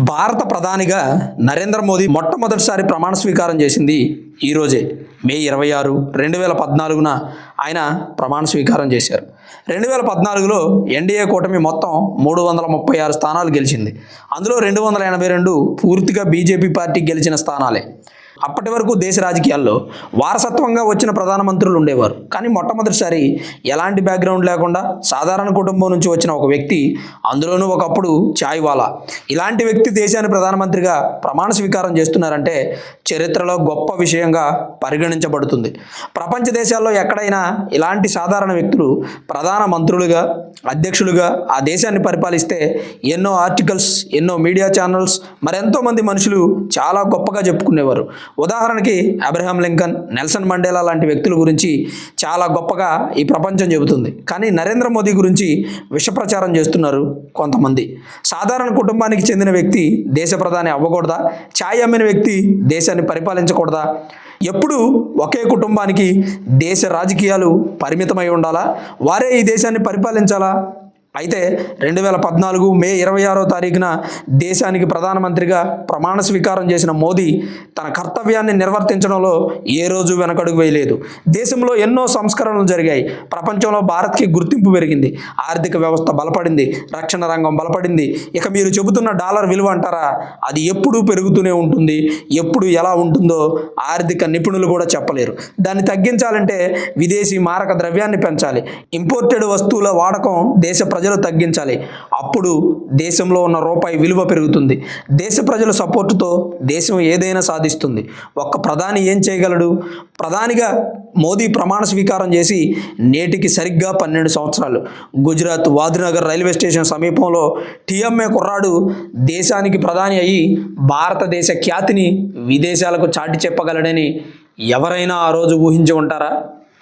భారత ప్రధానిగా నరేంద్ర మోదీ మొట్టమొదటిసారి ప్రమాణ స్వీకారం చేసింది ఈరోజే మే 26, 2014న ఆయన ప్రమాణ స్వీకారం చేశారు. 2014లో ఎన్డీఏ కూటమి మొత్తం 336 స్థానాలు గెలిచింది. అందులో 282 పూర్తిగా బీజేపీ పార్టీ గెలిచిన స్థానాలే. అప్పటి వరకు దేశ రాజకీయాల్లో వారసత్వంగా వచ్చిన ప్రధానమంత్రులు ఉండేవారు. కానీ మొట్టమొదటిసారి ఎలాంటి బ్యాక్గ్రౌండ్ లేకుండా సాధారణ కుటుంబం నుంచి వచ్చిన ఒక వ్యక్తి, అందులోనూ ఒకప్పుడు చాయ్ వాలా, ఇలాంటి వ్యక్తి దేశాన్ని ప్రధానమంత్రిగా ప్రమాణ స్వీకారం చేస్తున్నారంటే చరిత్రలో గొప్ప విషయంగా పరిగణించబడుతుంది. ప్రపంచ దేశాల్లో ఎక్కడైనా ఇలాంటి సాధారణ వ్యక్తులు ప్రధాన మంత్రులుగా, అధ్యక్షులుగా ఆ దేశాన్ని పరిపాలిస్తే ఎన్నో ఆర్టికల్స్, ఎన్నో మీడియా ఛానల్స్, మరెంతోమంది మనుషులు చాలా గొప్పగా చెప్పుకునేవారు. ఉదాహరణకి అబ్రహాం లింకన్, నెల్సన్ మండేలా లాంటి వ్యక్తుల గురించి చాలా గొప్పగా ఈ ప్రపంచం చెబుతుంది. కానీ నరేంద్ర మోదీ గురించి విషప్రచారం చేస్తున్నారు కొంతమంది. సాధారణ కుటుంబానికి చెందిన వ్యక్తి దేశ ప్రధాని అవ్వకూడదా? ఛాయ్ అమ్మిన వ్యక్తి దేశాన్ని పరిపాలించకూడదా? ఎప్పుడు ఒకే కుటుంబానికి దేశ రాజకీయాలు పరిమితమై ఉండాలా? వారే ఈ దేశాన్ని పరిపాలించాలా? అయితే 2014 మే 26వ తారీఖున దేశానికి ప్రధానమంత్రిగా ప్రమాణ స్వీకారం చేసిన మోదీ తన కర్తవ్యాన్ని నిర్వర్తించడంలో ఏ రోజు వెనకడుగు వేయలేదు. దేశంలో ఎన్నో సంస్కరణలు జరిగాయి. ప్రపంచంలో భారత్కి గుర్తింపు పెరిగింది. ఆర్థిక వ్యవస్థ బలపడింది. రక్షణ రంగం బలపడింది. ఇక మీరు చెబుతున్న డాలర్ విలువ అంటారా, అది ఎప్పుడూ పెరుగుతూనే ఉంటుంది. ఎప్పుడు ఎలా ఉంటుందో ఆర్థిక నిపుణులు కూడా చెప్పలేరు. దాన్ని తగ్గించాలంటే విదేశీ మారక ద్రవ్యాన్ని పెంచాలి. ఇంపోర్టెడ్ వస్తువుల వాడకం దేశ ప్రజలు తగ్గించాలి. అప్పుడు దేశంలో ఉన్న రూపాయి విలువ పెరుగుతుంది. దేశ ప్రజల సపోర్టుతో దేశం ఏదైనా సాధిస్తుంది. ఒక్క ప్రధాని ఏం చేయగలడు? ప్రధానిగా మోదీ ప్రమాణ స్వీకారం చేసి నేటికి సరిగ్గా 12 సంవత్సరాలు. గుజరాత్ వాద్నగర్ రైల్వే స్టేషన్ సమీపంలో టీఎంఏ కుర్రాడు దేశానికి ప్రధాని అయ్యి భారతదేశ ఖ్యాతిని విదేశాలకు చాటి చెప్పగలడని ఎవరైనా ఆ రోజు ఊహించి ఉంటారా?